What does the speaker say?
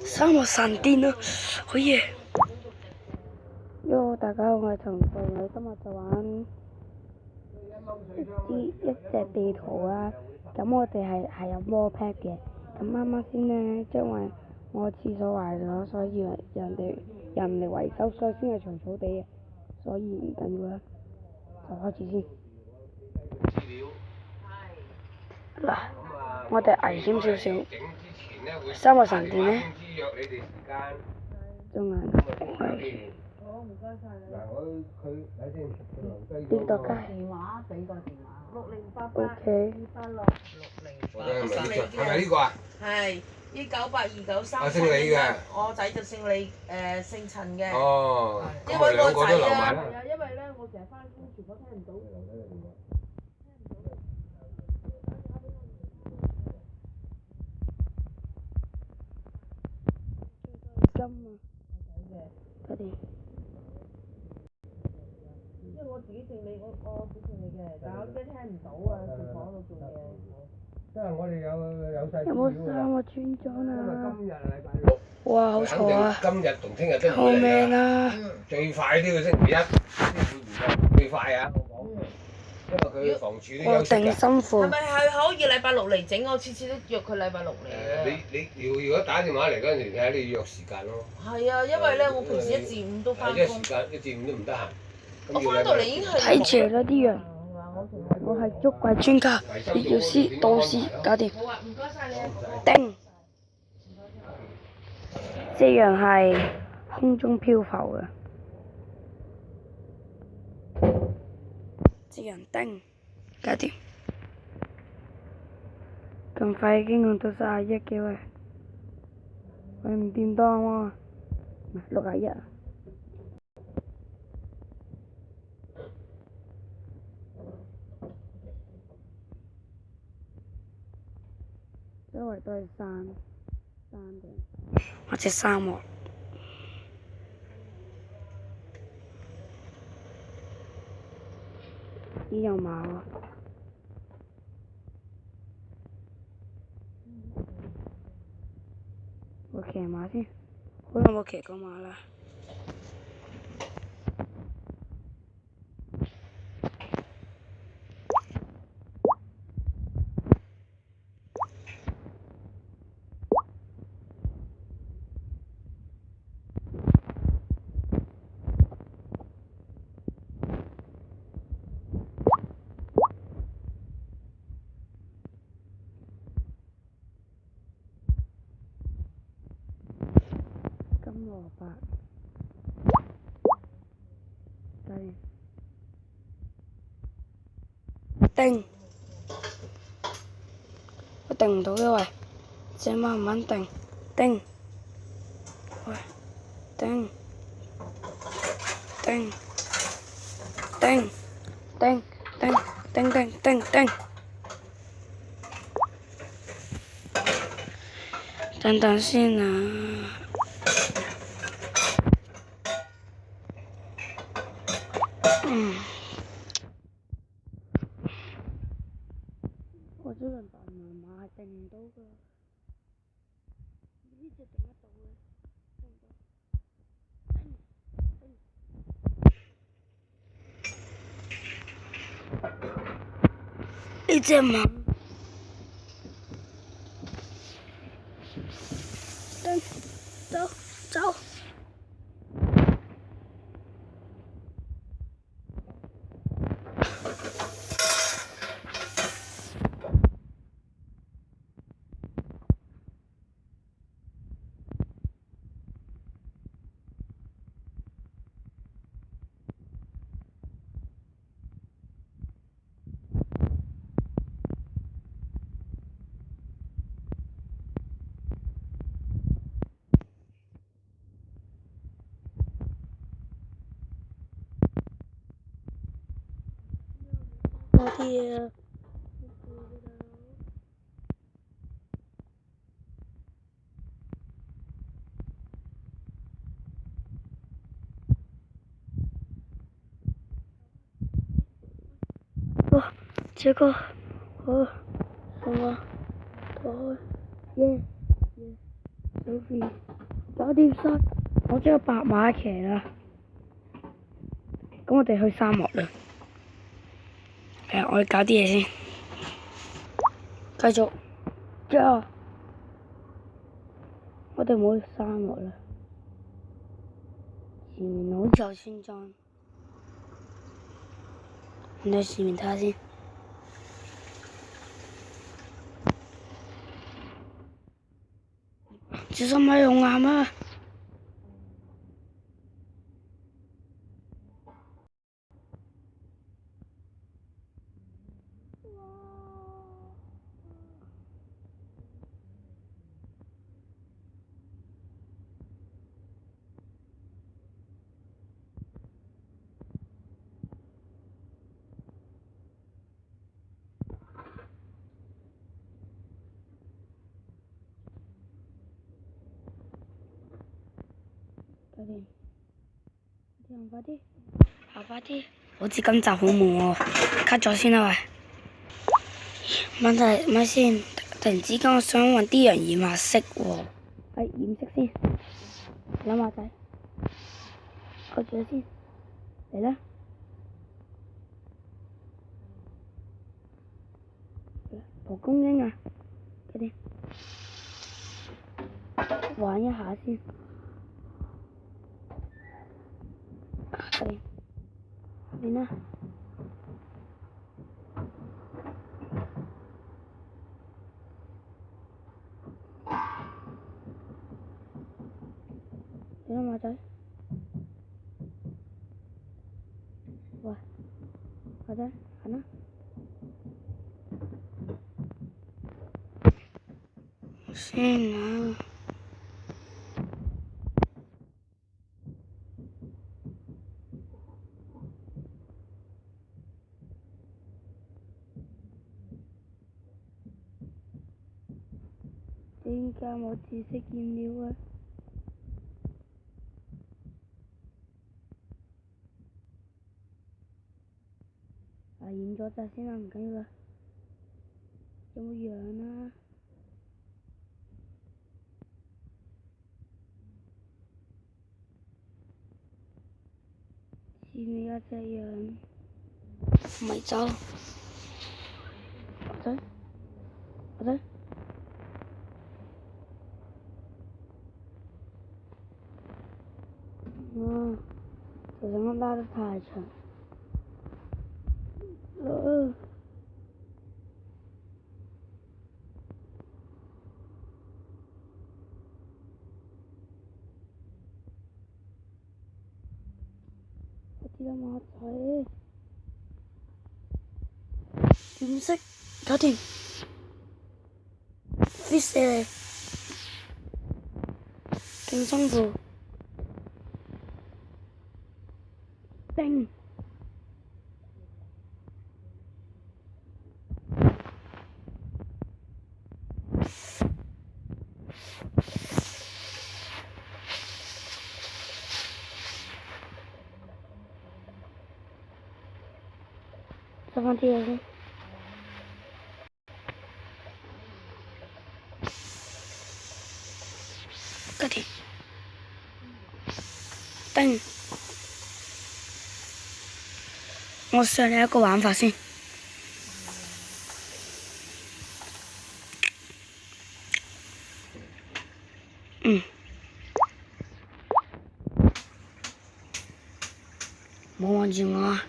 沙漠神殿啊，好嘢！Yo，大家好，我係陳慧偉，今日就玩一隻地圖啊。咁我哋係有魔 pack 嘅。咁啱啱先呢，因為我廁所壞咗，所以人嚟維修，所以先係長草地嘅。所以唔緊要啦，就開始先。嗱，我哋危險少少。沙漠神殿呢？仲係邊度街？電話俾個電話60882866088。係咪呢個啊？係呢98293。姓李嘅。我仔就姓李，姓陳嘅。哦。因為個仔啊，因為咧我成日翻工，全部聽唔到。金啊！快啲！因為我自己姓李，我自己姓李嘅，但係我驚聽唔到啊，廚房度做嘢。即係我哋有細有冇衫啊？穿咗啦！今日係禮拜六。哇！好嘈啊！今日同聽日都救命啊！最快都要星期一先會完嘅，最快啊！我講，因為佢房署都我休息㗎。定辛苦。係咪係可以禮拜六嚟整？我次次都約佢禮拜六嚟。你如果打電話嚟嗰陣時，睇下你要約時間咯。係啊，因為咧我平時1至5都翻工。一時間1至5都唔得閒。我翻到嚟已經係睇邪啦啲人。我係捉鬼專家，醫療師、導師，搞掂。好啊，唔該曬你啊。叮！隻羊係空中漂浮嘅。隻羊叮，搞掂。咁快已經用到31嘅喂，喂唔掂當喎，唔係61啊。周圍都係山頂或者沙漠。咦有馬喎！我騎馬先，好耐冇騎過馬啦。金蘿蔔，叮！我定唔到嘅喂，隻馬唔穩定，叮！喂，叮！叮！叮！叮！叮！叮！叮！叮！叮！等等先啊！我這個大馬係定唔到㗎，呢隻定得到嘅，定唔到。呢隻馬，走走。我啲啊！哇！這個好什麼？耶耶，手臂。搞掂晒，我將個白馬騎啦。咁我哋去沙漠啦。我哋搞啲嘢先。繼續。呀！我哋唔好去沙漠啦。前面好似有村莊。你去前面睇下先。小心咪用岩啊！快啲，快啲，行快啲！好似今集好悶喎，cut咗先啦喂。問題咪先，突然之間我想揾啲人染下色喎。染色先，諗下仔，扣住佢先，嚟啦！蒲公英啊，快啲，玩一下先。嚟啦！嚟啦馬仔，喂，馬仔行啦！先啊！點解冇紫色染料啊？染咗隻先啦，唔緊要啦。有冇樣啊？似你有隻樣，咪走。我仔。條繩我拉得太長。我知啦馬仔，染色搞掂 ，fix 嚟，勁辛苦，叮。收翻啲嘢先。嗰條叮，我上你一個玩法先。冇望住我啊！